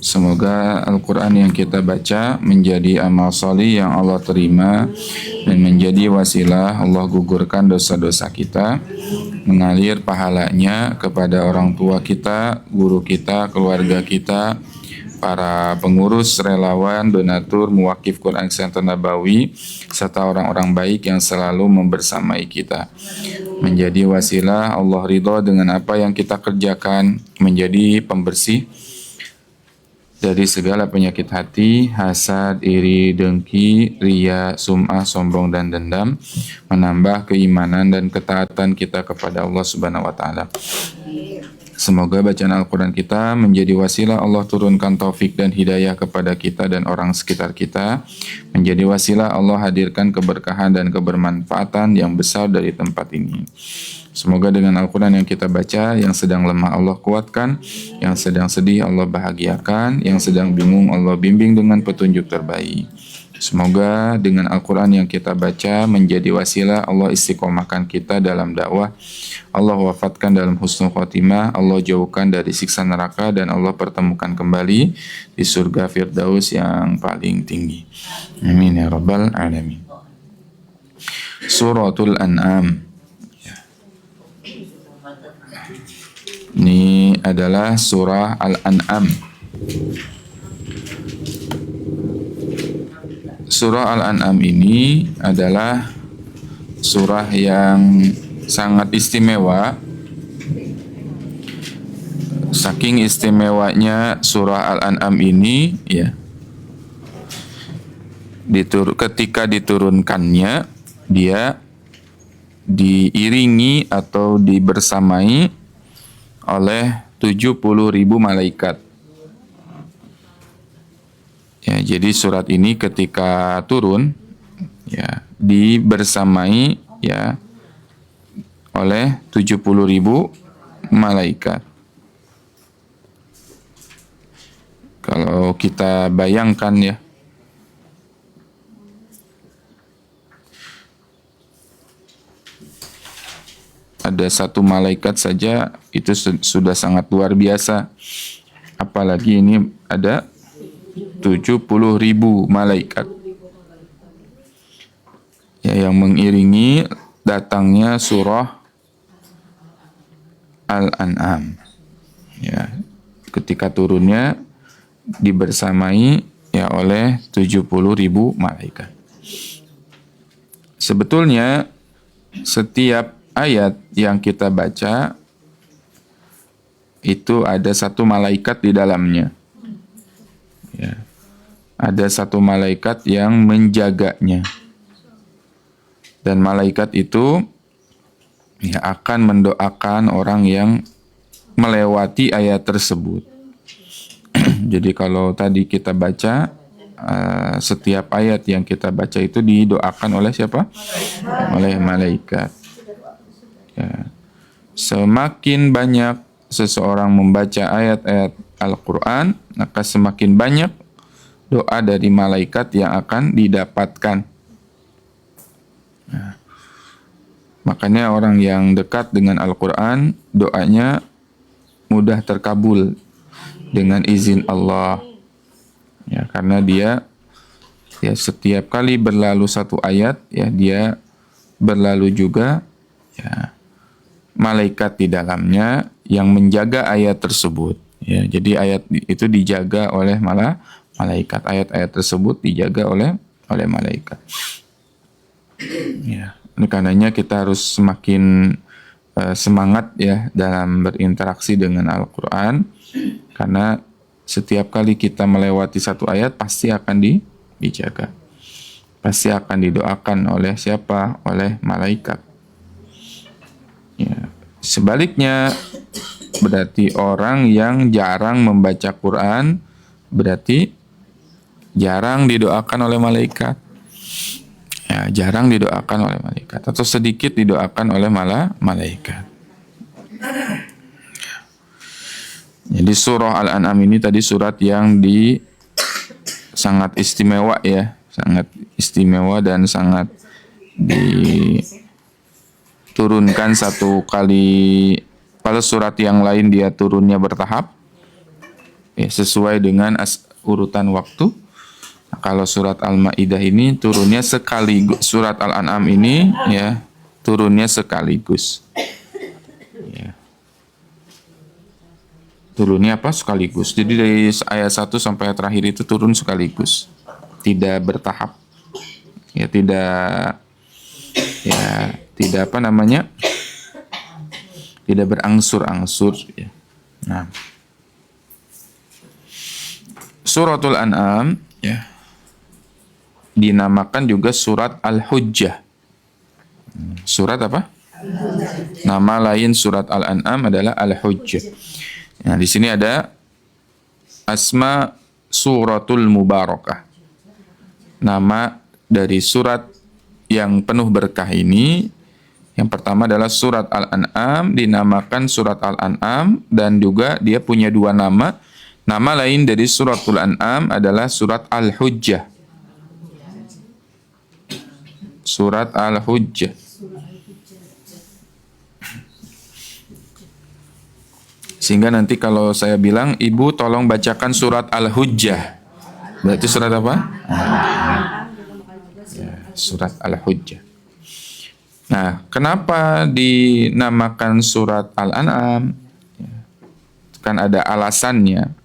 Semoga Al-Quran yang kita baca menjadi amal solih yang Allah terima dan menjadi wasilah Allah gugurkan dosa-dosa kita, mengalir pahalanya kepada orang tua kita, guru kita, keluarga kita, para pengurus, relawan, donatur, muwakif Quran Center Nabawi, serta orang-orang baik yang selalu membersamai kita. Menjadi wasilah Allah ridho dengan apa yang kita kerjakan, menjadi pembersih dari segala penyakit hati, hasad, iri, dengki, ria, sum'ah, sombong, dan dendam, menambah keimanan dan ketaatan kita kepada Allah Subhanahu wa Ta'ala. Semoga bacaan Al-Quran kita menjadi wasilah Allah turunkan taufik dan hidayah kepada kita dan orang sekitar kita, menjadi wasilah Allah hadirkan keberkahan dan kebermanfaatan yang besar dari tempat ini. Semoga dengan Al-Quran yang kita baca, yang sedang lemah Allah kuatkan, yang sedang sedih Allah bahagiakan, yang sedang bingung Allah bimbing dengan petunjuk terbaik. Semoga dengan Al-Quran yang kita baca menjadi wasilah Allah istiqomahkan kita dalam dakwah, Allah wafatkan dalam husnul khotimah, Allah jauhkan dari siksa neraka, dan Allah pertemukan kembali di surga Firdaus yang paling tinggi. Amin ya rabbal alamin. Suratul An'am. Ini adalah surah Al-An'am. Surah Al-An'am ini adalah surah yang sangat istimewa. Saking istimewanya surah Al-An'am ini, ya, ketika diturunkannya, dia diiringi atau dibersamai oleh 70.000 malaikat. Ya, jadi surat ini ketika turun, ya, dibersamai, ya, oleh 70.000 malaikat. Kalau kita bayangkan, ya, ada satu malaikat saja itu sudah sangat luar biasa. Apalagi ini ada 70.000 malaikat, ya, yang mengiringi datangnya surah Al-An'am. Ya, ketika turunnya dibersamai, ya, oleh 70.000 malaikat. Sebetulnya setiap ayat yang kita baca itu ada satu malaikat di dalamnya. Ya. Ada satu malaikat yang menjaganya. Dan malaikat itu, ya, akan mendoakan orang yang melewati ayat tersebut. Jadi kalau tadi kita baca, setiap ayat yang kita baca itu didoakan oleh siapa? Oleh malaikat. Ya. Semakin banyak seseorang membaca ayat-ayat Al-Quran, maka semakin banyak doa dari malaikat yang akan didapatkan. Ya. Makanya orang yang dekat dengan Al-Quran, doanya mudah terkabul dengan izin Allah. Ya, karena dia, ya, setiap kali berlalu satu ayat, ya, dia berlalu juga, ya, malaikat di dalamnya yang menjaga ayat tersebut. Ya, jadi ayat itu dijaga oleh malaikat. Ayat-ayat tersebut dijaga oleh malaikat. Ya, karenanya kita harus semakin semangat, ya, dalam berinteraksi dengan Al-Quran, karena setiap kali kita melewati satu ayat pasti akan dijaga. Pasti akan didoakan oleh siapa? Oleh malaikat. Ya. Sebaliknya, berarti orang yang jarang membaca Quran berarti jarang didoakan oleh malaikat. Ya, jarang didoakan oleh malaikat atau sedikit didoakan oleh malaikat. Jadi surah Al-An'am ini tadi surat yang sangat istimewa, ya, sangat istimewa dan sangat turunkan satu kali. Kalau surat yang lain dia turunnya bertahap, ya, sesuai dengan urutan waktu. Nah, kalau surat Al-Maidah ini turunnya sekaligus, surat Al-An'am ini ya turunnya sekaligus. Ya. Turunnya apa? Sekaligus. Jadi dari ayat 1 sampai terakhir itu turun sekaligus. Tidak bertahap. Ya tidak apa namanya? Tidak berangsur-angsur ya. Nah. Suratul An'am ya dinamakan juga surat Al-Hujjah. Surat apa? Nama lain surat Al-An'am adalah Al-Hujjah. Nah, di sini ada asma suratul mubarakah. Nama dari surat yang penuh berkah ini, yang pertama adalah surat Al-An'am, dinamakan surat Al-An'am, dan juga dia punya dua nama. Nama lain dari suratul An'am adalah surat Al-Hujjah. Surat Al-Hujjah. Sehingga nanti kalau saya bilang, ibu tolong bacakan surat Al-Hujjah, berarti surat apa? Ya, surat Al-Hujjah. Nah, kenapa dinamakan surat Al-An'am? Kan ada alasannya.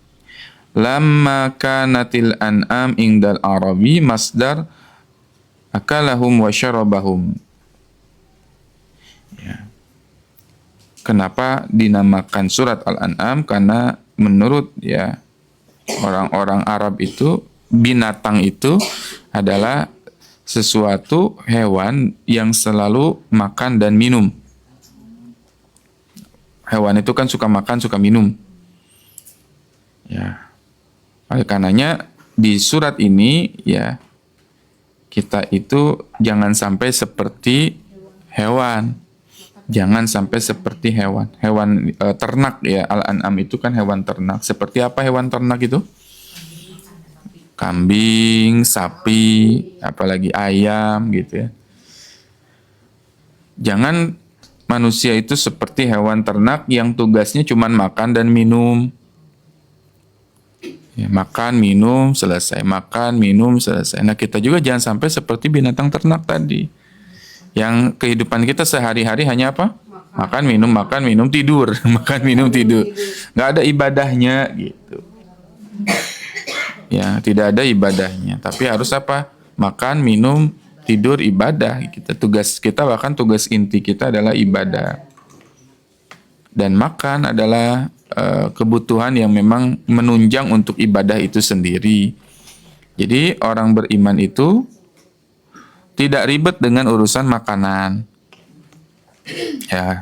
Lamma kanatil an'am indal arabi masdar akalahum wa syarabahum. Ya. Kenapa dinamakan surat Al-An'am? Karena menurut ya orang-orang Arab itu, binatang itu adalah sesuatu hewan yang selalu makan dan minum. Hewan itu kan suka makan, suka minum. Ya. Oleh karenanya di surat ini ya kita itu jangan sampai seperti hewan. Jangan sampai seperti hewan. Hewan ternak ya, Al-An'am itu kan hewan ternak. Seperti apa hewan ternak itu? Kambing, sapi, apalagi ayam gitu ya. Jangan manusia itu seperti hewan ternak yang tugasnya cuma makan dan minum. Ya, makan, minum, selesai. Makan, minum, selesai. Nah, kita juga jangan sampai seperti binatang ternak tadi. Yang kehidupan kita sehari-hari hanya apa? Makan, minum, tidur. Makan, minum, tidur. Nggak ada ibadahnya gitu. Ya, tidak ada ibadahnya. Tapi harus apa? Makan, minum, tidur, ibadah. Tugas kita, bahkan tugas inti kita adalah ibadah. Dan makan adalah kebutuhan yang memang menunjang untuk ibadah itu sendiri. Jadi orang beriman itu tidak ribet dengan urusan makanan. Ya,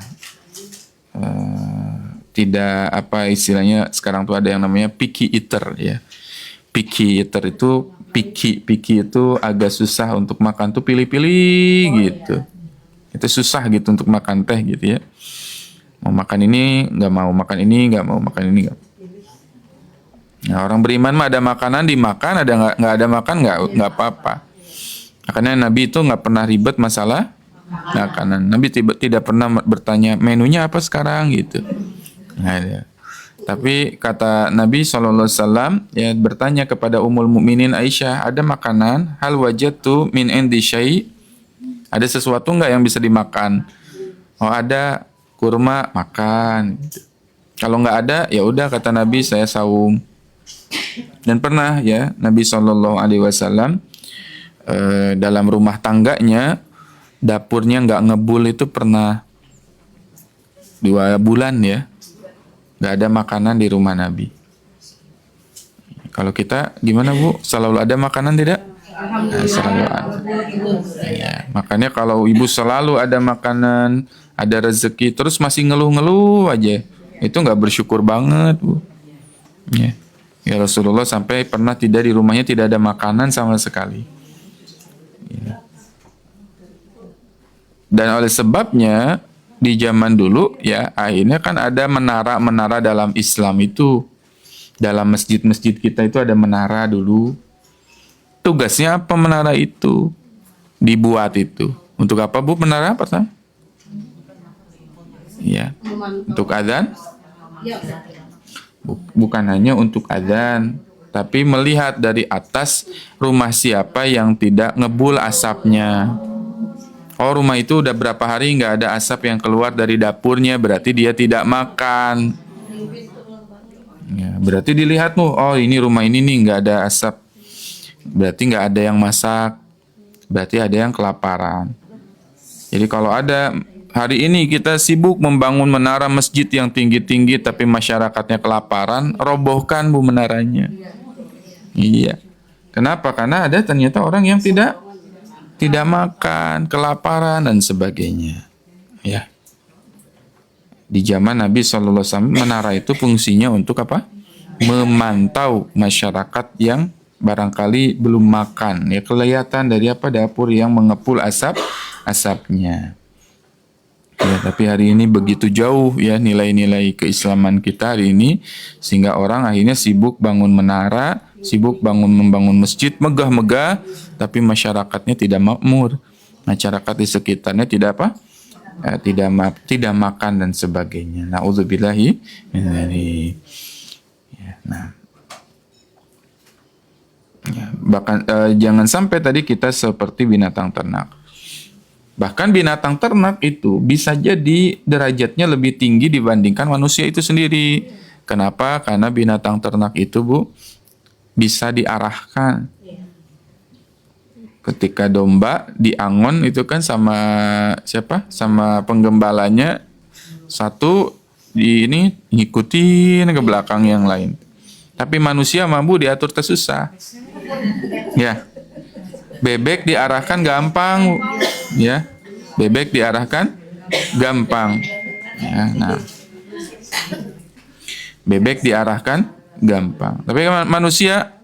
tidak apa istilahnya sekarang tuh ada yang namanya picky eater ya. Picky eater itu picky itu agak susah untuk makan tuh pilih-pilih gitu. Itu susah gitu untuk makan teh gitu ya. Mau makan ini, nggak mau makan ini, nggak mau makan ini. Nggak. Nah, orang beriman mah ada makanan dimakan, ada nggak ada makan nggak apa-apa. Makanya Nabi itu nggak pernah ribet masalah makanan. Nabi tidak pernah bertanya menunya apa sekarang gitu. Nah, ya. Tapi kata Nabi SAW ya bertanya kepada Ummul Mukminin Aisyah, ada makanan? Hal wajadtu min indi syai'? Ada sesuatu nggak yang bisa dimakan? Oh ada. Kurma makan. Kalau nggak ada, ya udah kata Nabi saya saum. Dan pernah ya Nabi SAW dalam rumah tangganya dapurnya nggak ngebul itu pernah 2 bulan ya, nggak ada makanan di rumah Nabi. Kalau kita gimana Bu? Selalu ada makanan tidak? Nah, selalu ada. Ya, makanya kalau ibu selalu ada makanan, ada rezeki, terus masih ngeluh-ngeluh aja, itu nggak bersyukur banget Bu. Ya Rasulullah sampai pernah di rumahnya tidak ada makanan sama sekali. Ya. Dan oleh sebabnya di zaman dulu ya akhirnya kan ada menara-menara dalam Islam itu. Dalam masjid-masjid kita itu ada menara dulu. Tugasnya apa menara itu? Dibuat itu. Untuk apa Bu menara pertama? Ya, untuk adzan. Bukan hanya untuk adzan, tapi melihat dari atas rumah siapa yang tidak ngebul asapnya. Oh, rumah itu udah berapa hari nggak ada asap yang keluar dari dapurnya, berarti dia tidak makan. Ya, berarti dilihat tuh, oh ini rumah ini nih nggak ada asap, berarti nggak ada yang masak, berarti ada yang kelaparan. Jadi kalau ada hari ini kita sibuk membangun menara masjid yang tinggi-tinggi, tapi masyarakatnya kelaparan, robohkan bu menaranya. Iya. Kenapa? Karena ada ternyata orang yang tidak makan, kelaparan dan sebagainya. Ya. Di zaman Nabi SAW, menara itu fungsinya untuk apa? Memantau masyarakat yang barangkali belum makan. Ya, kelihatan dari apa? Dapur yang mengepul asapnya. Ya, tapi hari ini begitu jauh ya nilai-nilai keislaman kita hari ini, sehingga orang akhirnya sibuk bangun menara, sibuk membangun masjid megah-megah, tapi masyarakatnya tidak makmur. Masyarakat di sekitarnya tidak apa? Tidak makan dan sebagainya. Nauzubillahi min dzalik. Ya, nah. Ya, bahkan jangan sampai tadi kita seperti binatang ternak. Bahkan binatang ternak itu bisa jadi derajatnya lebih tinggi dibandingkan manusia itu sendiri. Kenapa? Karena binatang ternak itu, Bu, bisa diarahkan. Ketika domba diangon itu kan sama siapa? Sama penggembalanya, satu di ini ngikutin ke belakang yang lain. Tapi manusia mampu diatur tersusah. Ya. Bebek diarahkan gampang, ya. Bebek diarahkan gampang. Ya, nah. Bebek diarahkan gampang. Tapi manusia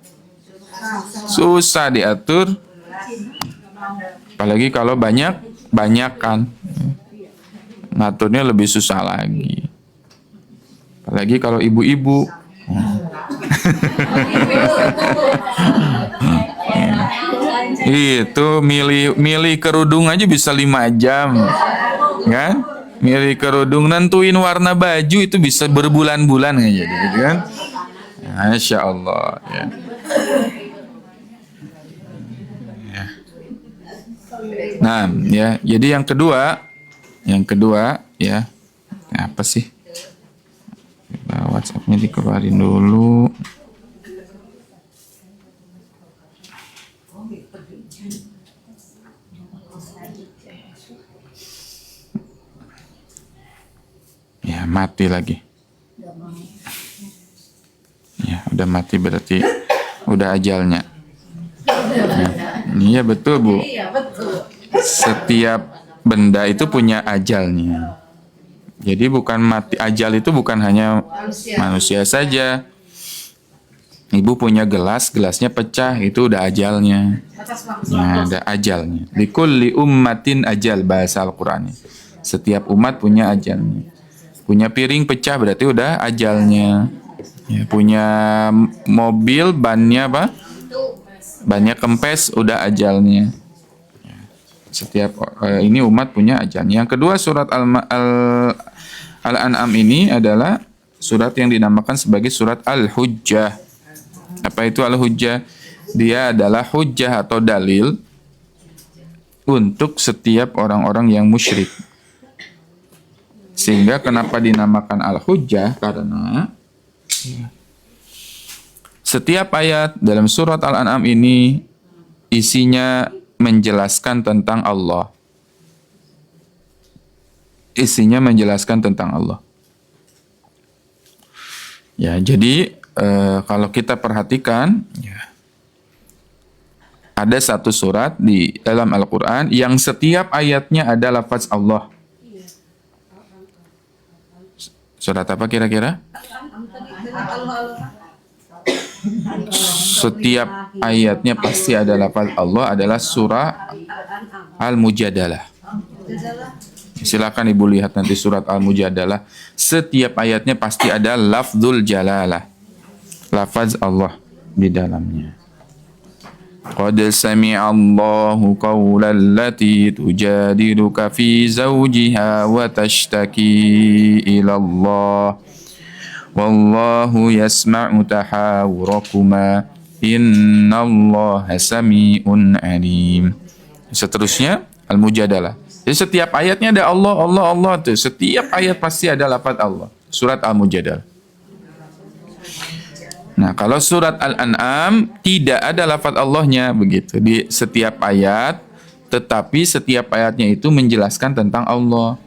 susah diatur. Apalagi kalau banyak kan. Ngaturnya lebih susah lagi. Apalagi kalau ibu-ibu. Itu milih kerudung aja bisa 5 jam. Kan? Milih kerudung, nentuin warna baju itu bisa berbulan-bulan aja gitu kan. Masya Allah ya. Nah, ya, jadi yang kedua ya, apa sih? WhatsApp-nya dikeluarin dulu. Ya, mati lagi. Ya, udah mati berarti udah ajalnya. Ya. Iya betul, Bu. Setiap benda itu punya ajalnya. Jadi bukan mati, ajal itu bukan hanya manusia saja. Ibu punya gelas, gelasnya pecah, itu udah ajalnya. Ya, ada ajalnya. Likulli ummatin ajal, bahasa Al-Qur'an. Setiap umat punya ajalnya. Punya piring pecah berarti udah ajalnya. Ya, punya mobil bannya apa? Bannya kempes, udah ajalnya. Setiap ini umat punya ajalnya. Yang kedua, surat Al-An'am ini adalah surat yang dinamakan sebagai surat Al-Hujjah. Apa itu Al-Hujjah? Dia adalah hujjah atau dalil untuk setiap orang-orang yang musyrik. Sehingga kenapa dinamakan Al-Hujjah? Karena setiap ayat dalam surat Al-An'am ini isinya menjelaskan tentang Allah. Isinya menjelaskan tentang Allah. Ya, jadi kalau kita perhatikan, ya, ada satu surat di dalam Al-Quran yang setiap ayatnya ada lafaz Allah. Surat apa kira-kira? Setiap ayatnya pasti ada lafaz Allah, adalah surah Al-Mujadalah. Silakan Ibu lihat nanti surat Al-Mujadalah. Setiap ayatnya pasti ada lafzul jalalah, lafaz Allah di dalamnya. Qad sami'a Allahu qawla allati tujadiluka fi zawjiha wa tashtaki ila Allah wallahu yasma'u tahawurakuma innallaha sami'un alim. Seterusnya Al-Mujadalah. Jadi setiap ayatnya ada Allah, Allah, Allah tuh. Setiap ayat pasti ada lafaz Allah. Surat Al-Mujadalah. Nah, kalau surat Al-An'am tidak ada lafaz Allahnya begitu di setiap ayat, tetapi setiap ayatnya itu menjelaskan tentang Allah.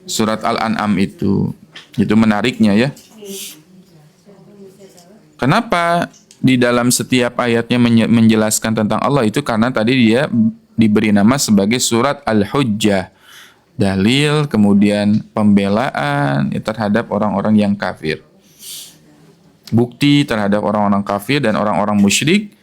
Surat Al-An'am itu menariknya ya. Kenapa di dalam setiap ayatnya menjelaskan tentang Allah itu? Karena tadi dia diberi nama sebagai surat Al-Hujjah. Dalil, kemudian pembelaan terhadap orang-orang yang kafir. Bukti terhadap orang-orang kafir dan orang-orang musyrik,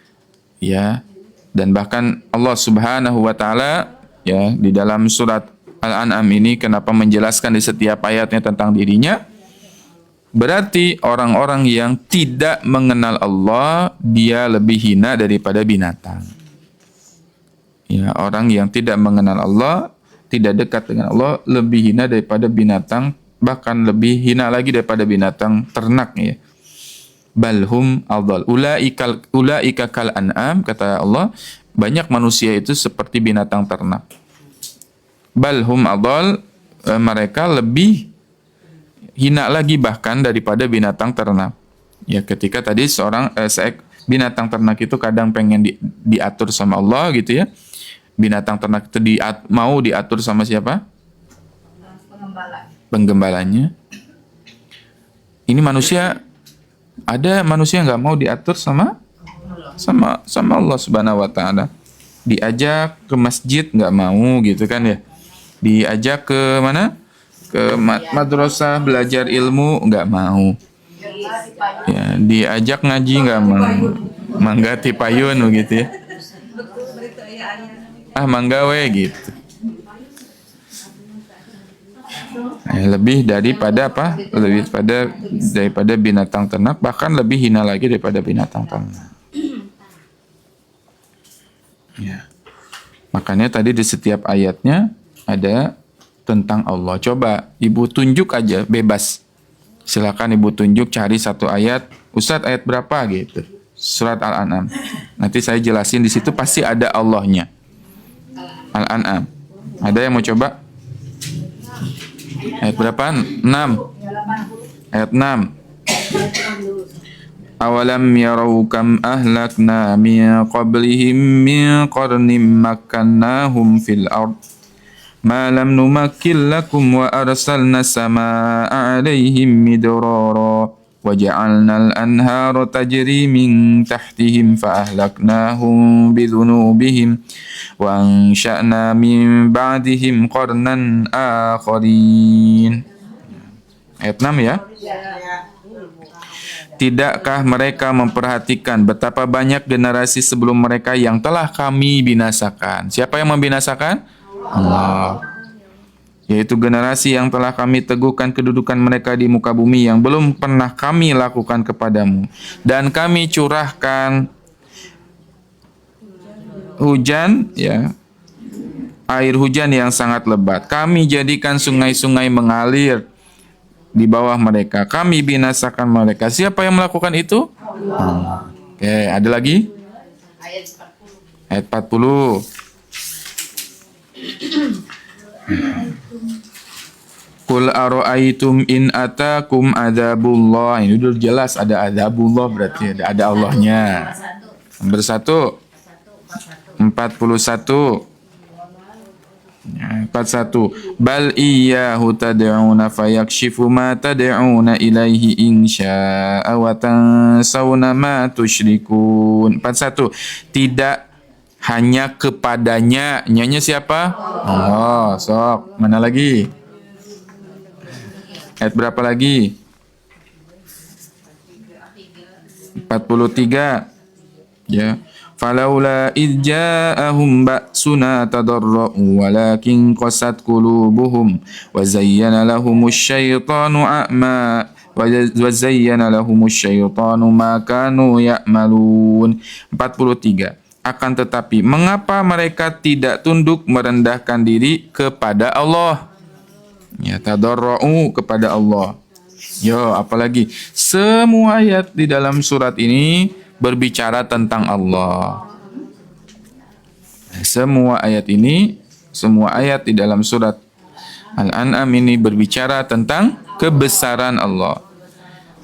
ya. Dan bahkan Allah Subhanahu wa taala ya di dalam surat Al-An'am ini kenapa menjelaskan di setiap ayatnya tentang dirinya? Berarti orang-orang yang tidak mengenal Allah, dia lebih hina daripada binatang. Ya, orang yang tidak mengenal Allah, tidak dekat dengan Allah, lebih hina daripada binatang, bahkan lebih hina lagi daripada binatang ternak ya. Balhum adall. Ulaika kal an'am, kata Allah, banyak manusia itu seperti binatang ternak. Balhum adall, mereka lebih hina lagi bahkan daripada binatang ternak. Ya, ketika tadi binatang ternak itu kadang pengen diatur sama Allah gitu ya. Binatang ternak itu mau diatur sama siapa? Penggembalanya. Ini manusia, ada manusia nggak mau diatur sama Allah Subhanahu wa taala. Diajak ke masjid nggak mau gitu kan ya. Diajak ke mana? Ke madrasah belajar ilmu nggak mau. Ya, diajak ngaji nggak mau. Mangga ti payun begitu ya. Mangga we gitu. Lebih daripada apa? Lebih daripada binatang ternak, bahkan lebih hina lagi daripada binatang ternak. Ya. Makanya tadi di setiap ayatnya ada tentang Allah. Coba Ibu tunjuk aja, bebas. Silakan Ibu tunjuk, cari satu ayat. Ustadz ayat berapa gitu? Surat Al-An'am. Nanti saya jelasin di situ pasti ada Allahnya. Al-An'am. Ada yang mau coba? Ayat berapa? 6. Ayat 6. Awalam yarau kam ahlakna min qablihim min qarnin makkannahum fil ard ma lam numakkil lakum wa arsalna samaa'a 'alaihim midrara wa ja'alna al-anhara tajri min tahtihim fa ahlaknahum bi dhunubihim wa ansha'na min ba'dihim qarnan akharin. Ayat 6 ya. Tidakkah mereka memperhatikan betapa banyak generasi sebelum mereka yang telah kami binasakan? Siapa yang membinasakan? Allah. Yaitu generasi yang telah kami teguhkan kedudukan mereka di muka bumi yang belum pernah kami lakukan kepadamu. Dan kami curahkan hujan, ya, air hujan yang sangat lebat. Kami jadikan sungai-sungai mengalir di bawah mereka. Kami binasakan mereka. Siapa yang melakukan itu? Allah. Oke, ada lagi? Ayat 40. Qul ara'aitum in atakum adzabullah. Ini udah jelas ada adzabullah, berarti ada Allahnya. Nomor 1. 41. 41. Bal iyyahu tad'una fayakshifu ma tad'una ilaihi insya'a wa tansawna ma tusyrikun. 41. Tidak hanya kepadanya. Nyanya siapa? Allah. Sok. Mana lagi? Ayat berapa lagi? 43. Ya. Falaula idh ja'ahum ba'suna tadarra'u walakin qasat qulubuhum wa zayyana lahumusy syaitanu ma kanu ya'malun. 43. Akan tetapi mengapa mereka tidak tunduk merendahkan diri kepada Allah? Ya, tadarra'u kepada Allah. Yo, apalagi semua ayat di dalam surat ini berbicara tentang Allah. Semua ayat ini, semua ayat di dalam surat Al-An'am ini berbicara tentang kebesaran Allah.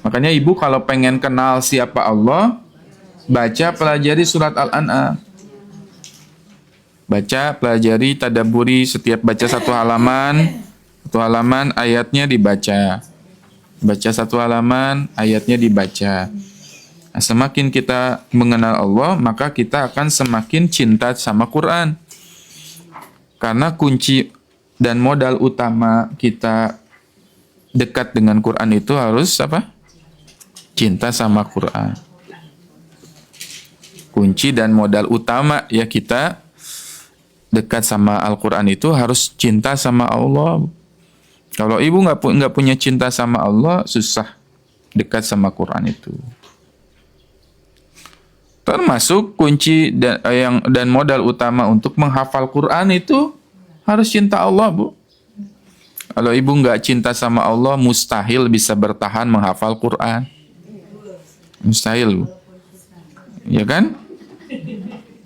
Makanya ibu kalau pengen kenal siapa Allah, baca pelajari surat Al-An'am. Baca, pelajari, tadabburi, setiap baca satu halaman ayatnya dibaca. Baca satu halaman, ayatnya dibaca. Nah, semakin kita mengenal Allah, maka kita akan semakin cinta sama Quran. Karena kunci dan modal utama kita dekat dengan Quran itu harus apa? Cinta sama Quran. Kunci dan modal utama ya kita dekat sama Al-Quran itu harus cinta sama Allah. Kalau ibu nggak punya cinta sama Allah, susah dekat sama Quran itu. Termasuk kunci dan modal utama untuk menghafal Quran itu harus cinta Allah, Bu. Kalau ibu nggak cinta sama Allah, mustahil bisa bertahan menghafal Quran. Mustahil, Bu. Ya kan?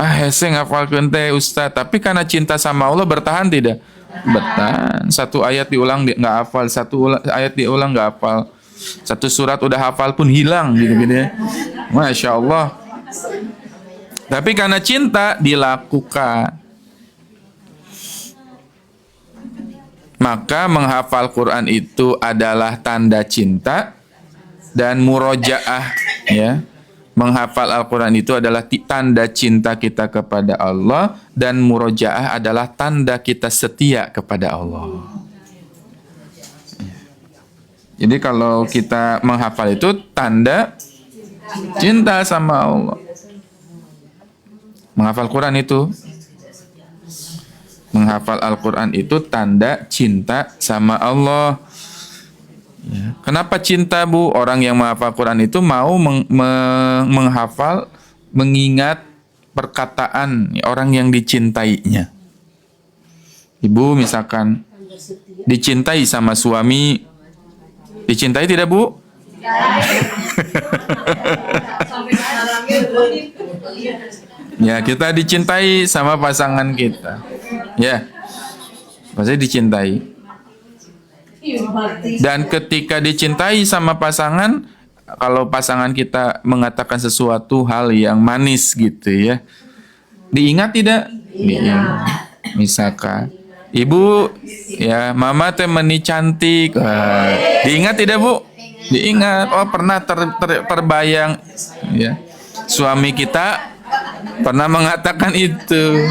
Hese ngafal teh Ustaz, tapi karena cinta sama Allah bertahan tidak? Bertahan. Satu ayat diulang nggak hafal, ayat diulang nggak hafal, satu surat udah hafal pun hilang gitu-gitu ya. Masya Allah. Tapi karena cinta dilakukan. Maka menghafal Quran itu adalah tanda cinta dan murojaah ya. Menghafal Al-Quran itu adalah tanda cinta kita kepada Allah dan murojaah adalah tanda kita setia kepada Allah. Jadi kalau kita menghafal itu tanda cinta sama Allah. Menghafal Quran itu, menghafal Al-Quran itu tanda cinta sama Allah. Ya. Kenapa cinta, Bu? Orang yang menghafal Quran itu mau menghafal, mengingat perkataan orang yang dicintainya. Ibu misalkan dicintai sama suami, dicintai tidak, Bu? Ya, kita dicintai sama pasangan kita. Ya, pasti dicintai. Dan ketika dicintai sama pasangan, kalau pasangan kita mengatakan sesuatu hal yang manis gitu ya, diingat tidak? Diingat. Misalkan, ibu ya mama teh meni cantik, diingat tidak, Bu? Diingat. Oh, pernah terbayang ya, suami kita pernah mengatakan itu.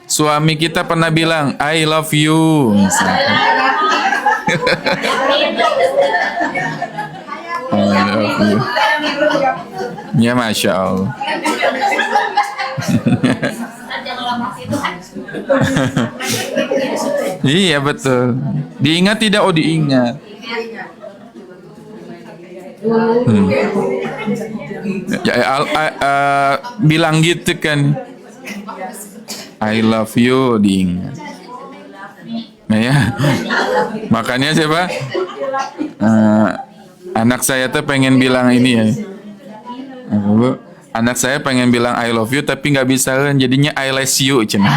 Suami kita pernah bilang, I love you. I love you. Ya, Masya Allah. Iya, betul. Diingat tidak? Oh, diingat. Bilang gitu kan. I love you, diingat. Nah ya, makanya siapa? Anak saya tuh pengen bilang ini ya. Bu, anak saya pengen bilang I love you tapi nggak bisa kan, jadinya I love you cina.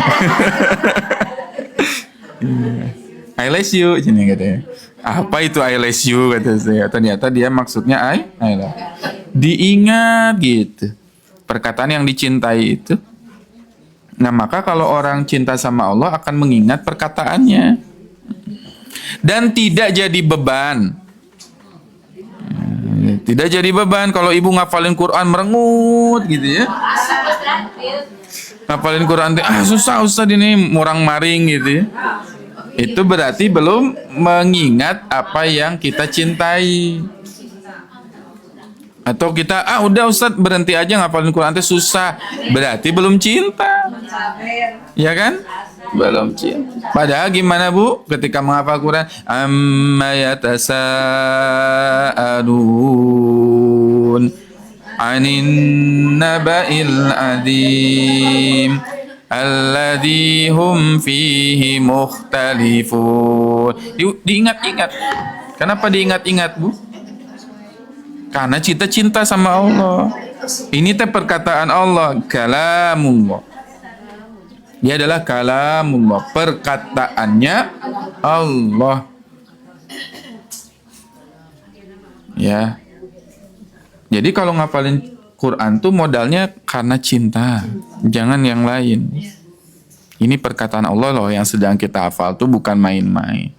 I love you cina katanya. Apa itu I love you kata saya. Ternyata dia maksudnya I love. Diingat gitu. Perkataan yang dicintai itu. Nah, maka kalau orang cinta sama Allah akan mengingat perkataannya. Dan tidak jadi beban. Tidak jadi beban kalau ibu ngafalin Quran merengut gitu ya. Ngafalin Quran susah Ustaz ini murang maring gitu ya. Itu berarti belum mengingat apa yang kita cintai. Atau kita udah Ustaz berhenti aja ngapalin Quran itu susah, berarti belum cinta. Ya kan? Belum cinta. Padahal gimana, Bu? Ketika menghafal Quran, amma yatasaalun 'anin naba'il 'adzim alladzi hum fihi mukhtalifun. Diingat-ingat. Kenapa diingat-ingat, Bu? Karena kita cinta sama Allah. Ini teh perkataan Allah, kalamullah. Dia adalah kalamullah, perkataannya Allah. Ya. Jadi kalau ngapalin Quran tuh modalnya karena cinta, jangan yang lain. Ini perkataan Allah loh yang sedang kita hafal tuh bukan main-main.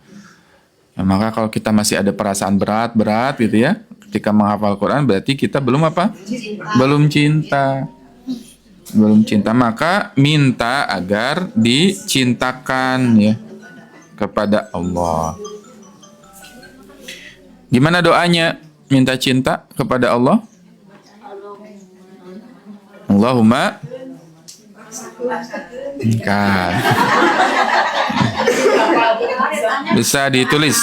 Ya, maka kalau kita masih ada perasaan berat gitu ya, ketika menghafal Quran berarti kita belum apa? Belum cinta. Belum cinta, maka minta agar dicintakan ya kepada Allah. Gimana doanya minta cinta kepada Allah? Allahumma kan. Bisa ditulis.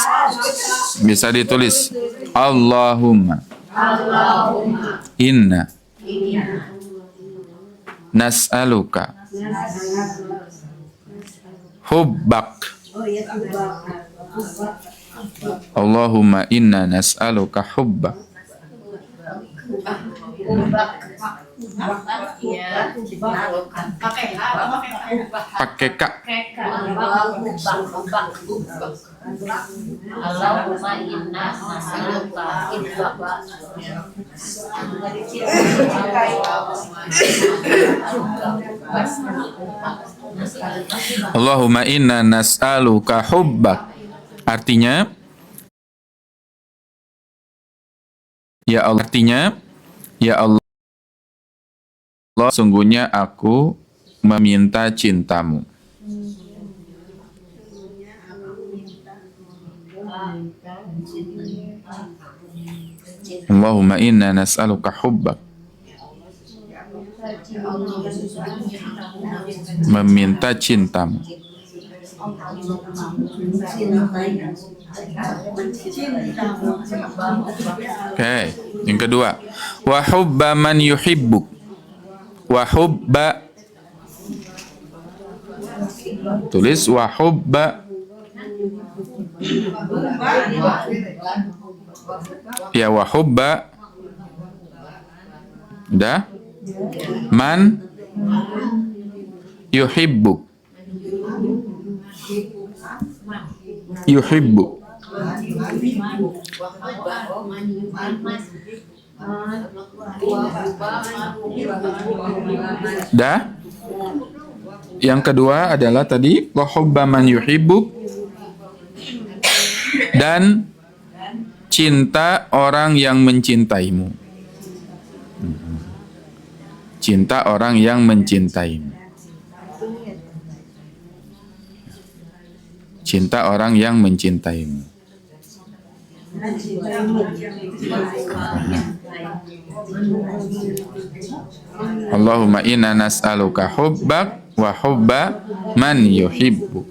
Bisa ditulis. Allahumma inna nas'aluka hubbak. Allahumma inna nas'aluka hubbak. Pakai kak. Allahumma inna nas'aluka hubbak. Allahumma inna nas'aluka hubbak. Artinya, ya Allah. Artinya, ya Allah, sungguhnya aku meminta cintamu. Allahumma inna nas'aluka hubbak. Meminta cintamu. Oke, yang kedua, wa hubba man yuhibbuk. Wa hubba, tulis wa hubba. Ya, wa hubba. Udah? Man yuhibbuk. Yuhibbu. Dah? Yang kedua adalah tadi wa hubba man yuhibbuk, dan cinta orang yang mencintaimu. Cinta orang yang mencintaimu. Cinta orang yang mencintaimu. Allahumma inna nas'aluka hubbak wa hubba man yuhibbu.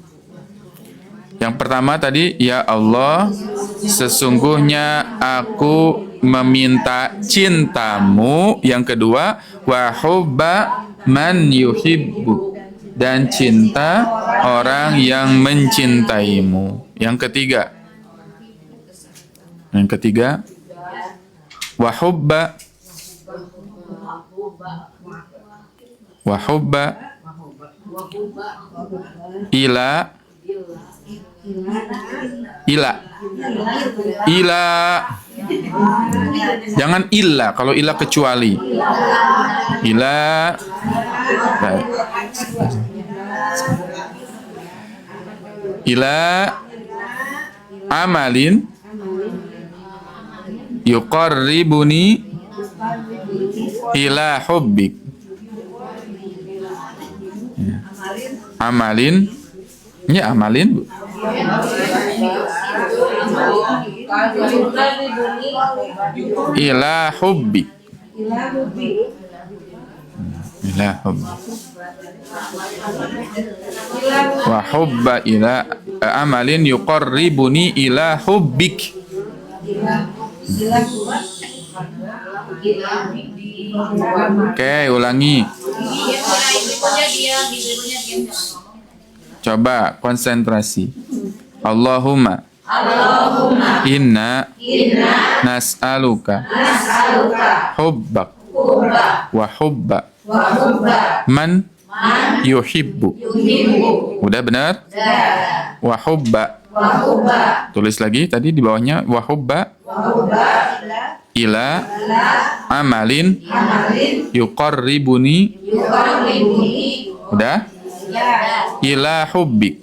Yang pertama tadi, ya Allah, sesungguhnya aku meminta cintamu. Yang kedua, wa hubba man yuhibbu, dan cinta orang yang mencintaimu. Yang ketiga, wa hubba ila, jangan illa, kalau illa kecuali. Ila, ila amalin yuqarribuni ila hubbik. Amalin, ini amalin, Bu. Ila hubbik. Ila hubbik. Wa hubba ila amalin yuqarribuni ila hubbik. Oke, ulangi. Ibunya diam, ibunya diam, jangan ngomong. Coba konsentrasi. Allahumma inna nas'aluka hubbak wa hubba man yuhibbu. Udah benar? Wa hubba. Tulis lagi tadi di bawahnya wa hubba ila amalin yuqarribuni. Udah? Ila hubbik.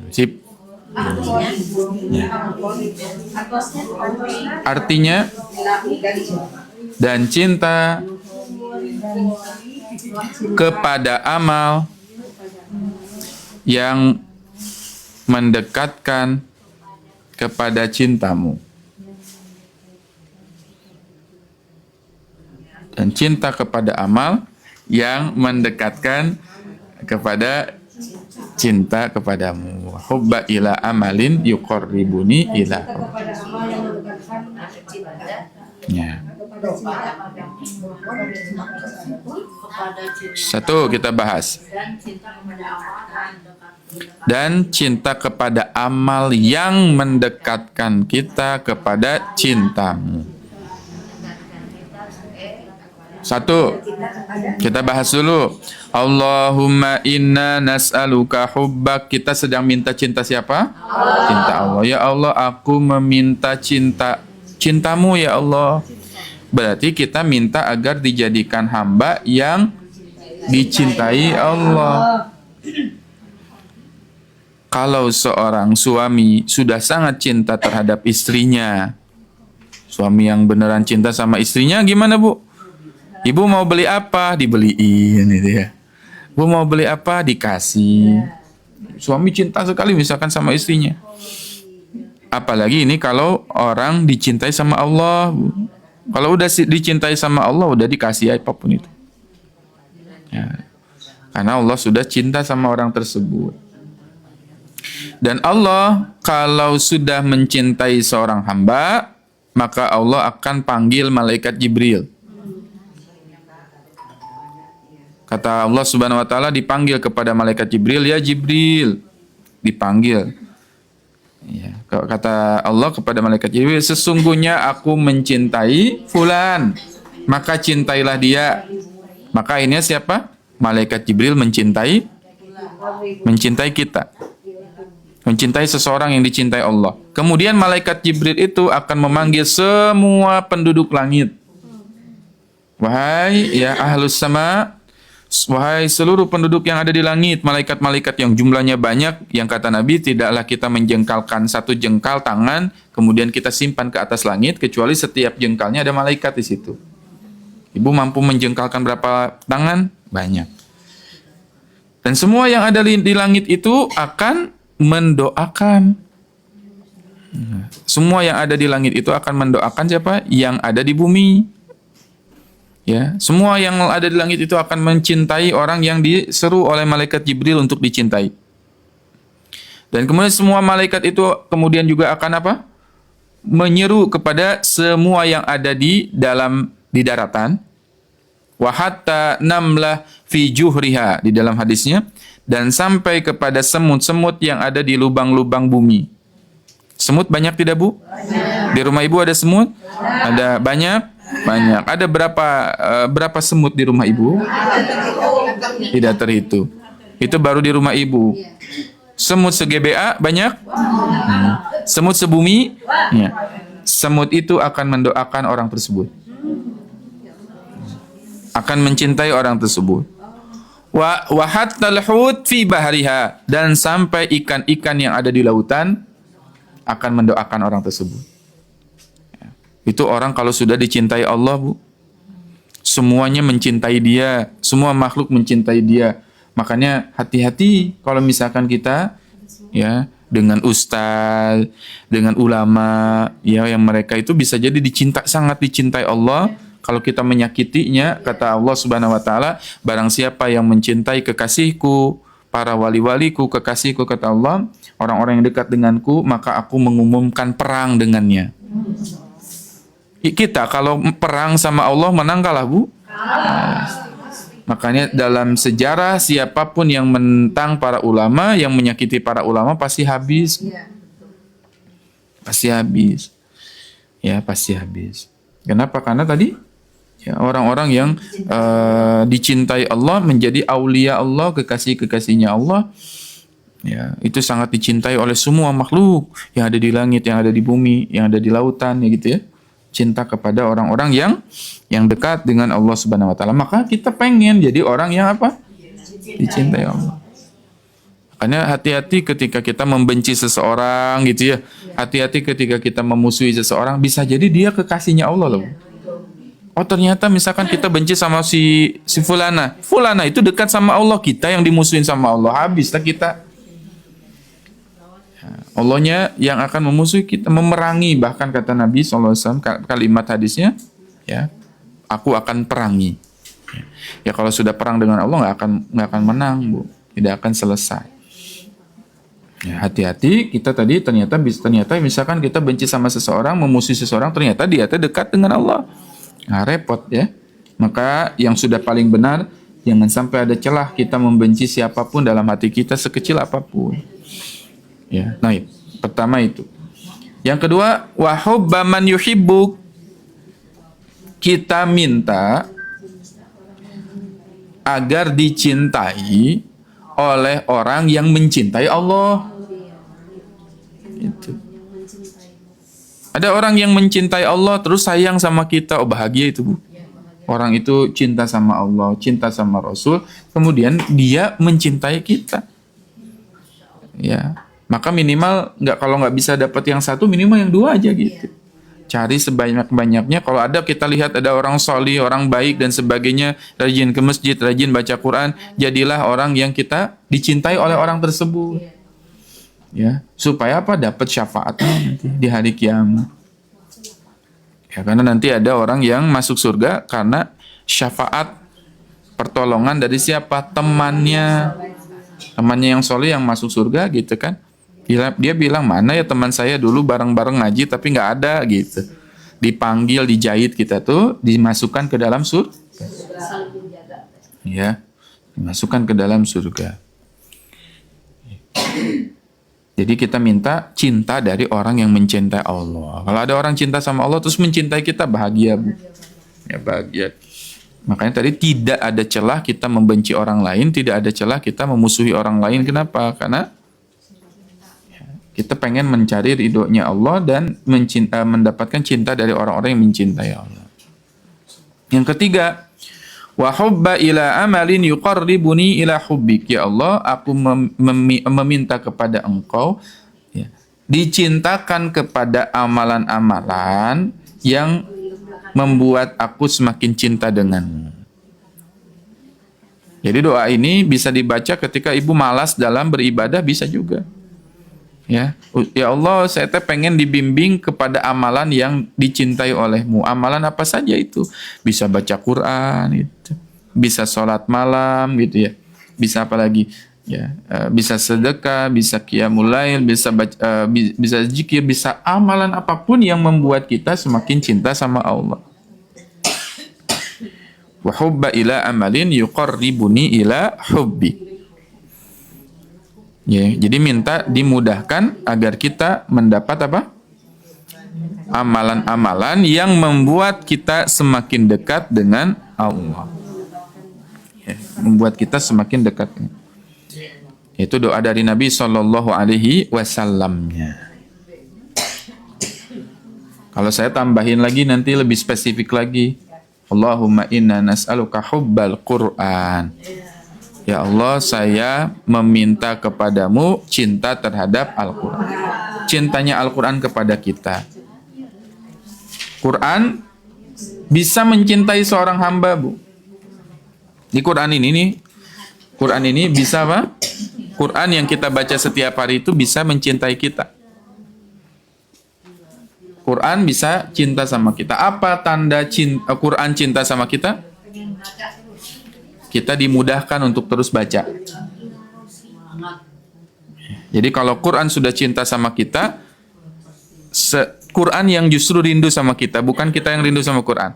Sip. Artinya dan cinta kepada amal yang mendekatkan kepada cintamu, dan cinta kepada amal yang mendekatkan kepada cinta kepadamu. Hubba ila amalin yuqarribuni ila. Ya. Satu kita bahas. Dan cinta kepada amal yang mendekatkan kita kepada cintamu. Satu, kita bahas dulu. Allahumma inna nas'aluka hubbak. Kita sedang minta cinta siapa? Cinta Allah. Ya Allah, aku meminta cintamu ya Allah. Berarti kita minta agar dijadikan hamba yang dicintai Allah. Kalau seorang suami sudah sangat cinta terhadap istrinya, suami yang beneran cinta sama istrinya, gimana Bu? Ibu mau beli apa? Dibeliin gitu ya. Bu mau beli apa? Dikasih. Suami cinta sekali misalkan sama istrinya. Apalagi ini kalau orang dicintai sama Allah. Kalau udah dicintai sama Allah, udah dikasih apapun itu. Ya. Karena Allah sudah cinta sama orang tersebut. Dan Allah kalau sudah mencintai seorang hamba, maka Allah akan panggil malaikat Jibril. Kata Allah Subhanahu wa taala, dipanggil kepada malaikat Jibril, ya Jibril. Dipanggil. Ya, kata Allah kepada malaikat Jibril, sesungguhnya aku mencintai fulan, maka cintailah dia. Maka ini siapa? Malaikat Jibril mencintai kita. Mencintai seseorang yang dicintai Allah. Kemudian malaikat Jibril itu akan memanggil semua penduduk langit. Wahai ya ahlus sama, wahai seluruh penduduk yang ada di langit, malaikat-malaikat yang jumlahnya banyak, yang kata Nabi, tidaklah kita menjengkalkan satu jengkal tangan, kemudian kita simpan ke atas langit, kecuali setiap jengkalnya ada malaikat di situ. Ibu mampu menjengkalkan berapa tangan? Banyak. Dan semua yang ada di langit itu akan mendoakan. Semua yang ada di langit itu akan mendoakan siapa? Yang ada di bumi. Ya, semua yang ada di langit itu akan mencintai orang yang diseru oleh malaikat Jibril untuk dicintai. Dan kemudian semua malaikat itu kemudian juga akan apa? Menyeru kepada semua yang ada di daratan. Wa hatta namlah fi juhriha, di dalam hadisnya, dan sampai kepada semut-semut yang ada di lubang-lubang bumi. Semut banyak tidak, Bu? Banyak. Di rumah Ibu ada semut? Ada banyak? Banyak. Ada berapa semut di rumah Ibu? Tidak terhitung. Itu baru di rumah Ibu. Semut se-GBA banyak? Semut sebumi? Ya. Semut itu akan mendoakan orang tersebut. Akan mencintai orang tersebut. Wa hattal hut fi bahriha, dan sampai ikan-ikan yang ada di lautan akan mendoakan orang tersebut. Itu orang kalau sudah dicintai Allah, Bu. Semuanya mencintai dia, semua makhluk mencintai dia. Makanya hati-hati kalau misalkan kita ya dengan ustaz, dengan ulama, ya yang mereka itu bisa jadi sangat dicintai Allah. Kalau kita menyakitinya, kata Allah Subhanahu wa taala, barang siapa yang mencintai kekasihku, para wali-waliku, kekasihku, kata Allah, orang-orang yang dekat denganku, maka aku mengumumkan perang dengannya. Kita kalau perang sama Allah menang kalah, Bu? Makanya dalam sejarah siapapun yang menentang para ulama, yang menyakiti para ulama pasti habis. Pasti habis. Ya, pasti habis. Kenapa? Karena tadi ya, orang-orang yang dicintai Allah menjadi aulia Allah, kekasih-kekasihnya Allah. Ya, itu sangat dicintai oleh semua makhluk yang ada di langit, yang ada di bumi, yang ada di lautan, ya gitu ya. Cinta kepada orang-orang yang dekat dengan Allah Subhanahu wa taala. Maka kita pengen jadi orang yang apa? Dicintai Allah. Makanya hati-hati ketika kita membenci seseorang gitu ya. Hati-hati ketika kita memusuhi seseorang, bisa jadi dia kekasihnya Allah loh. Oh ternyata misalkan kita benci sama si Fulana. Fulana itu dekat sama Allah, kita yang dimusuhin sama Allah. Habislah kita. Allahnya yang akan memusuhi kita, memerangi, bahkan kata Nabi SAW kalimat hadisnya, ya, aku akan perangi. Ya kalau sudah perang dengan Allah nggak akan menang, Bu, tidak akan selesai. Ya, hati-hati kita tadi ternyata misalkan kita benci sama seseorang, memusuhi seseorang, ternyata dia dekat dengan Allah. Nah, repot ya. Maka yang sudah paling benar, jangan sampai ada celah kita membenci siapapun dalam hati kita sekecil apapun. Ya, nah pertama itu. Yang kedua, wa hubba man yuhibbuk. Kita minta agar dicintai oleh orang yang mencintai Allah. Itu. Ada orang yang mencintai Allah terus sayang sama kita, oh bahagia itu, Bu. Orang itu cinta sama Allah, cinta sama Rasul, kemudian dia mencintai kita. Ya. Maka minimal kalau nggak bisa dapat yang satu, minimal yang dua aja gitu. Cari sebanyak-banyaknya. Kalau ada kita lihat ada orang solih, orang baik dan sebagainya, rajin ke masjid, rajin baca Quran, jadilah orang yang kita dicintai oleh orang tersebut. Ya, supaya apa? Dapat syafaatnya nanti di hari kiamat. Ya, karena nanti ada orang yang masuk surga karena syafaat pertolongan dari siapa? Temannya yang solih yang masuk surga gitu kan. Dia bilang, mana ya teman saya dulu bareng-bareng ngaji tapi nggak ada gitu. Dipanggil, dijahit kita tuh, dimasukkan ke dalam surga. Ya, dimasukkan ke dalam surga. Jadi kita minta cinta dari orang yang mencintai Allah. Kalau ada orang cinta sama Allah terus mencintai kita, bahagia, Bu. Ya bahagia. Makanya tadi tidak ada celah kita membenci orang lain, tidak ada celah kita memusuhi orang lain. Kenapa? Karena kita pengen mencari ridhonya Allah dan mendapatkan cinta dari orang-orang yang mencintai Allah. Yang ketiga, wa hubba ila amalin yuqarribuni ila hubbik. Ya Allah, aku meminta kepada Engkau, ya, dicintakan kepada amalan-amalan yang membuat aku semakin cinta denganmu. Jadi doa ini bisa dibaca ketika ibu malas dalam beribadah, bisa juga. Ya Allah, saya pengen dibimbing kepada amalan yang dicintai olehmu. Amalan apa saja itu? Bisa baca Quran, gitu. Bisa sholat malam, gitu ya. Bisa apa lagi? Ya, bisa sedekah, bisa qiyamul lail, bisa bisa zikir, bisa amalan apapun yang membuat kita semakin cinta sama Allah. Wa hubba ila amalin yuqarribuni ila hubbi. Ya, jadi minta dimudahkan agar kita mendapat apa? Amalan-amalan yang membuat kita semakin dekat dengan Allah. Ya, membuat kita semakin dekat. Itu doa dari Nabi Shallallahu Alaihi Wasallamnya. Kalau saya tambahin lagi nanti lebih spesifik lagi. Allahumma inna nas'aluka hubbal Qur'an. Ya Allah, saya meminta kepadamu cinta terhadap Al-Quran. Cintanya Al-Quran kepada kita. Quran bisa mencintai seorang hamba, Bu. Di Quran ini bisa apa? Quran yang kita baca setiap hari itu bisa mencintai kita. Quran bisa cinta sama kita. Apa tanda Quran cinta sama kita? Kita dimudahkan untuk terus baca. Jadi kalau Quran sudah cinta sama kita, Quran yang justru rindu sama kita, bukan kita yang rindu sama Quran.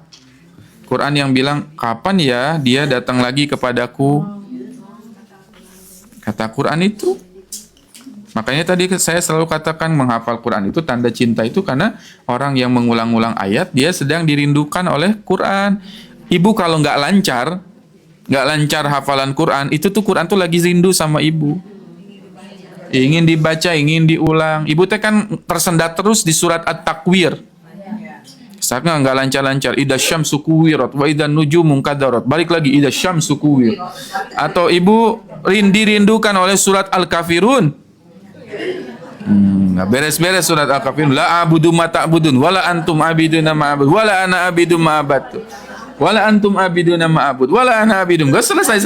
Quran yang bilang, kapan ya dia datang lagi kepadaku? Kata Quran itu. Makanya tadi saya selalu katakan menghafal Quran itu tanda cinta itu karena orang yang mengulang-ulang ayat dia sedang dirindukan oleh Quran. Ibu kalau nggak lancar hafalan Quran, itu tuh Quran tuh lagi rindu sama ibu. Ingin dibaca, ingin diulang. Ibu teh kan tersendat terus di surat At-Takwir. Misalnya nggak lancar-lancar, idza syamsu kuwirat wa idza nujumu kadarat. Balik lagi idza syamsu kuwir. Atau ibu dirindukan oleh surat Al-Kafirun. Nggak beres-beres surat Al-Kafirun. La abudu ma ta'budun wala antum abiduna ma abud wala ana abidu ma abadtu. Wala antum abiduna ma abud wala ana abidun. Enggak selesai.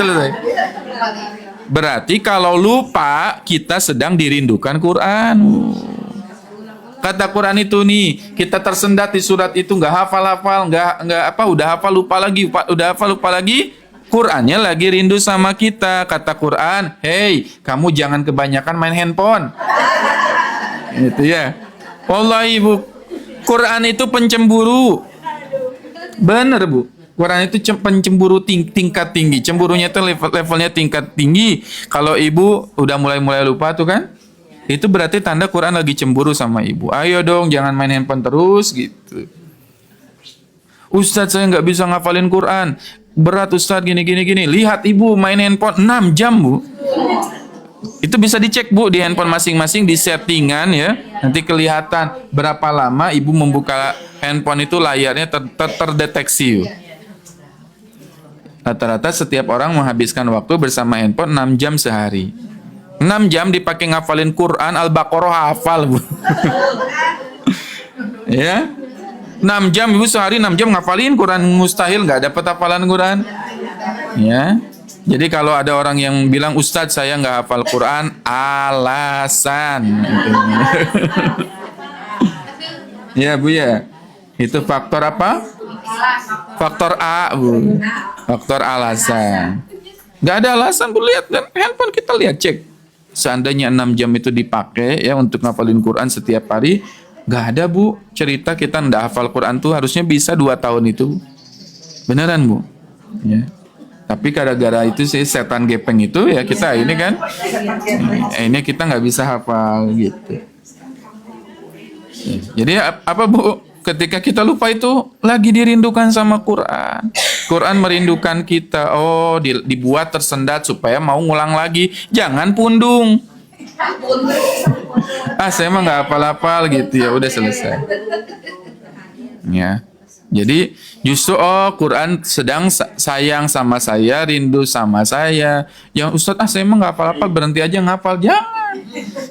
Berarti kalau lupa kita sedang dirindukan Quran. Kata Quran itu nih, kita tersendat di surat itu nggak hafal, udah hafal lupa lagi. Qurannya lagi rindu sama kita. Kata Quran, "Hei, kamu jangan kebanyakan main handphone." Gitu ya. Wallahi Bu, Quran itu pencemburu. Bener Bu. Quran itu pencemburu tingkat tinggi. Cemburunya itu levelnya tingkat tinggi. Kalau ibu udah mulai lupa tuh kan, itu berarti tanda Quran lagi cemburu sama ibu. Ayo dong, jangan main handphone terus gitu. Ustadz, saya nggak bisa ngafalin Quran. Berat Ustadz, gini. Lihat ibu main handphone 6 jam Bu. Itu bisa dicek Bu di handphone masing-masing di settingan ya. Nanti kelihatan berapa lama ibu membuka handphone itu layarnya terdeteksi. Rata-rata setiap orang menghabiskan waktu bersama handphone 6 jam sehari. 6 jam dipakai ngafalin Quran, Al-Baqarah hafal Bu. Ya. 6 jam ibu sehari 6 jam ngafalin Quran, mustahil nggak dapat hafalan Quran. Ya. Jadi kalau ada orang yang bilang Ustadz saya nggak hafal Quran, alasan. Ya Bu ya. Itu faktor apa? Faktor A Bu. Faktor alasan. Nggak ada alasan Bu, lihat kan handphone kita, lihat cek. Seandainya 6 jam itu dipakai ya untuk ngafalin Quran setiap hari, nggak ada Bu cerita kita nggak hafal Quran tuh, harusnya bisa 2 tahun itu. Beneran Bu. Ya. Tapi gara-gara itu sih setan gepeng itu ya kita ini kan, ini kita nggak bisa hafal gitu. Jadi apa Bu? Ketika kita lupa itu lagi dirindukan sama Quran. Quran merindukan kita. Oh, dibuat tersendat supaya mau ngulang lagi. Jangan pundung. Saya mah nggak hafal-hafal gitu ya. Udah selesai. Ya. Jadi justru Quran sedang sayang sama saya, rindu sama saya. Yang Ustadz saya emang nggak hafal-hafal, berhenti aja ngapal. Jangan.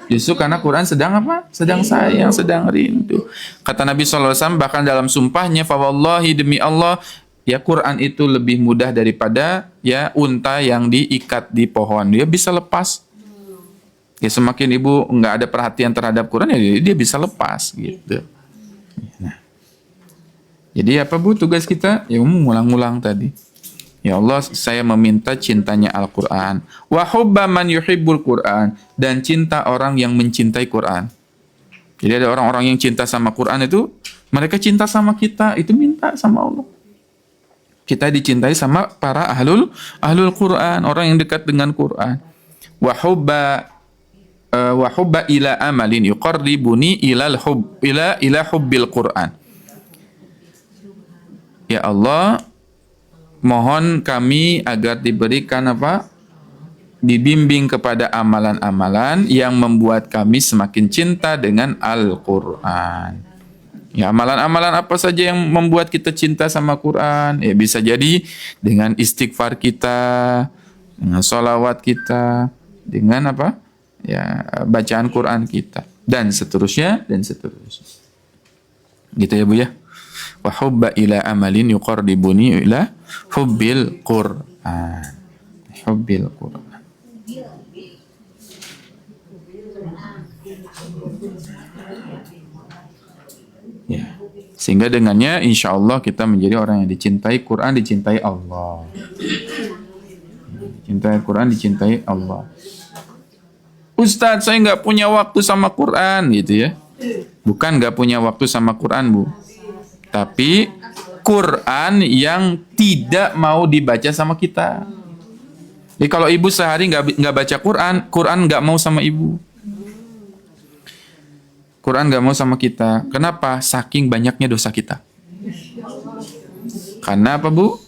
Justru karena Quran sedang apa? Sedang sayang, sedang rindu. Kata Nabi SAW bahkan dalam sumpahnya, fawallahi demi Allah, ya Quran itu lebih mudah daripada ya unta yang diikat di pohon. Dia bisa lepas. Ya semakin ibu nggak ada perhatian terhadap Quran, ya dia bisa lepas gitu. Nah. Jadi apa Bu tugas kita? Ya mengulang-ulang tadi. Ya Allah, saya meminta cintanya Al-Quran. Wa hubba man yuhibbul Quran. Dan cinta orang yang mencintai Quran. Jadi ada orang-orang yang cinta sama Quran itu, mereka cinta sama kita, itu minta sama Allah. Kita dicintai sama para ahlul Quran, orang yang dekat dengan Quran. Wa hubba ila amalin yuqarribuni ila hubbil Quran. Ya Allah, mohon kami agar diberikan apa? Dibimbing kepada amalan-amalan yang membuat kami semakin cinta dengan Al-Quran. Ya, amalan-amalan apa saja yang membuat kita cinta sama Quran? Ya, bisa jadi dengan istighfar kita, dengan sholawat kita, dengan apa? Ya, bacaan Quran kita, dan seterusnya. Gitu ya Bu ya. Wa hubba ila amalin yuqarribuni ila hubbil Qur'an. Hubbil Qur'an. Ya. Sehingga dengannya insya Allah kita menjadi orang yang dicintai Quran, dicintai Allah. Dicintai Quran, dicintai Allah. Ustadz, saya nggak punya waktu sama Quran gitu ya. Bukan nggak punya waktu sama Quran Bu. Tapi Quran yang tidak mau dibaca sama kita. Jadi kalau ibu sehari nggak baca Quran, Quran nggak mau sama ibu. Quran nggak mau sama kita. Kenapa? Saking banyaknya dosa kita. Karena apa, Bu?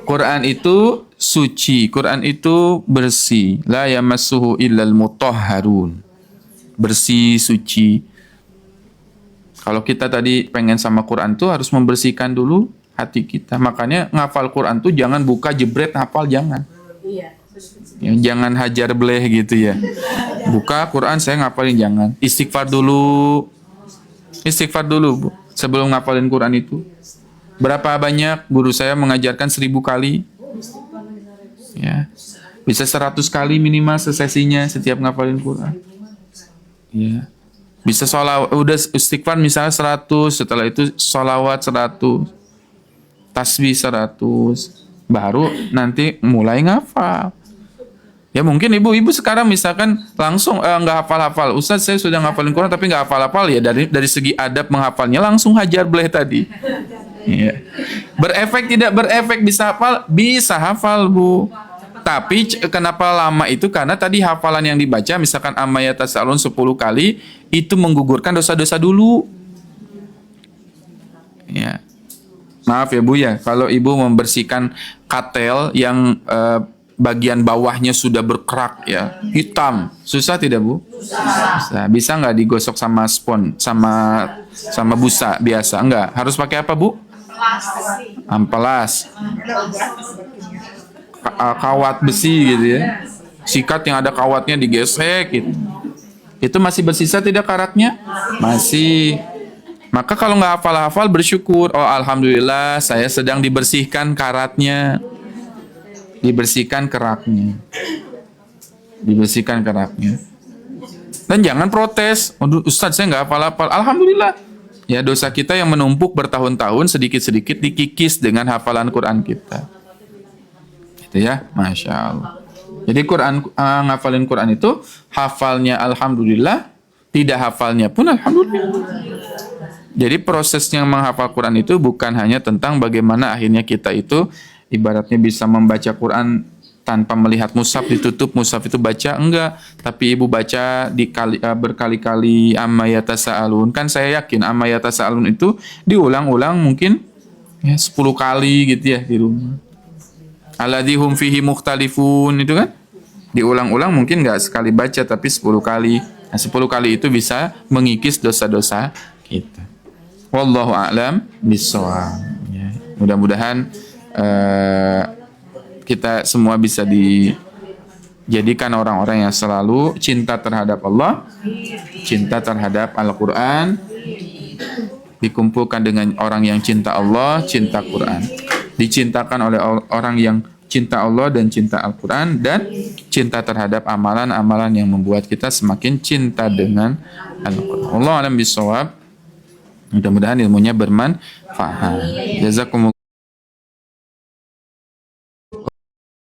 Quran itu suci, Quran itu bersih. La yamassuhu illal mutahharun. Bersih, suci. Kalau kita tadi pengen sama Quran tuh harus membersihkan dulu hati kita. Makanya ngafal Quran tuh jangan buka jebret hafal, jangan. Iya. Ya, jangan hajar bleh gitu ya. Buka Quran saya ngafalin, jangan. Istighfar dulu. Istighfar dulu, Bu. Sebelum ngafalin Quran itu. Berapa banyak guru saya mengajarkan 1000 kali. Ya. Bisa 100 kali minimal sesesinya setiap ngafalin Quran. Ya. Bisa sholawat, udah istighfar misalnya 100, setelah itu sholawat 100, tasbih 100, baru nanti mulai ngafal. Ya mungkin ibu-ibu sekarang misalkan langsung nggak hafal-hafal. Ustaz saya sudah ngafalin Quran tapi nggak hafal-hafal, ya dari segi adab menghafalnya langsung hajar bleh tadi. Ya. Berefek tidak berefek, bisa hafal Bu. Tapi kenapa lama itu? Karena tadi hafalan yang dibaca misalkan amma yatasaalun 10 kali itu menggugurkan dosa-dosa dulu. Ya. Maaf ya Bu ya, kalau ibu membersihkan katel yang bagian bawahnya sudah berkerak ya, hitam, susah tidak Bu? Susah. Bisa nggak digosok sama spons, sama busa biasa? Enggak. Harus pakai apa Bu? Amplas. Kawat besi gitu ya. Sikat yang ada kawatnya digesek gitu. Itu masih bersisa tidak karatnya? Masih. Maka kalau nggak hafal-hafal bersyukur. Oh alhamdulillah saya sedang dibersihkan karatnya. Dibersihkan keraknya. Dibersihkan keraknya. Dan jangan protes. Aduh Ustaz saya nggak hafal-hafal. Alhamdulillah. Ya dosa kita yang menumpuk bertahun-tahun sedikit-sedikit dikikis dengan hafalan Quran kita. Gitu ya, Masya Allah. Jadi ngafalin Quran itu hafalnya alhamdulillah, tidak hafalnya pun alhamdulillah. Jadi prosesnya menghafal Quran itu bukan hanya tentang bagaimana akhirnya kita itu ibaratnya bisa membaca Quran tanpa melihat mushaf, ditutup mushaf itu baca, enggak. Tapi ibu baca berkali-kali amma yatasaalun. Kan saya yakin amma yatasaalun itu diulang-ulang mungkin ya 10 kali gitu ya di rumah. Alladzi hum fihi mukhtalifun itu kan diulang-ulang mungkin nggak sekali baca tapi 10 kali. Nah, 10 kali itu bisa mengikis dosa-dosa kita. Wallahu a'lam bishawab. Ya, mudah-mudahan kita semua bisa dijadikan orang-orang yang selalu cinta terhadap Allah, cinta terhadap Al-Qur'an, dikumpulkan dengan orang yang cinta Allah, cinta Quran. Dicintakan oleh orang yang cinta Allah dan cinta Al-Quran, dan cinta terhadap amalan-amalan yang membuat kita semakin cinta dengan Al-Quran. Allah alam bisawab. Mudah-mudahan ilmunya bermanfaat. Jazakumullah.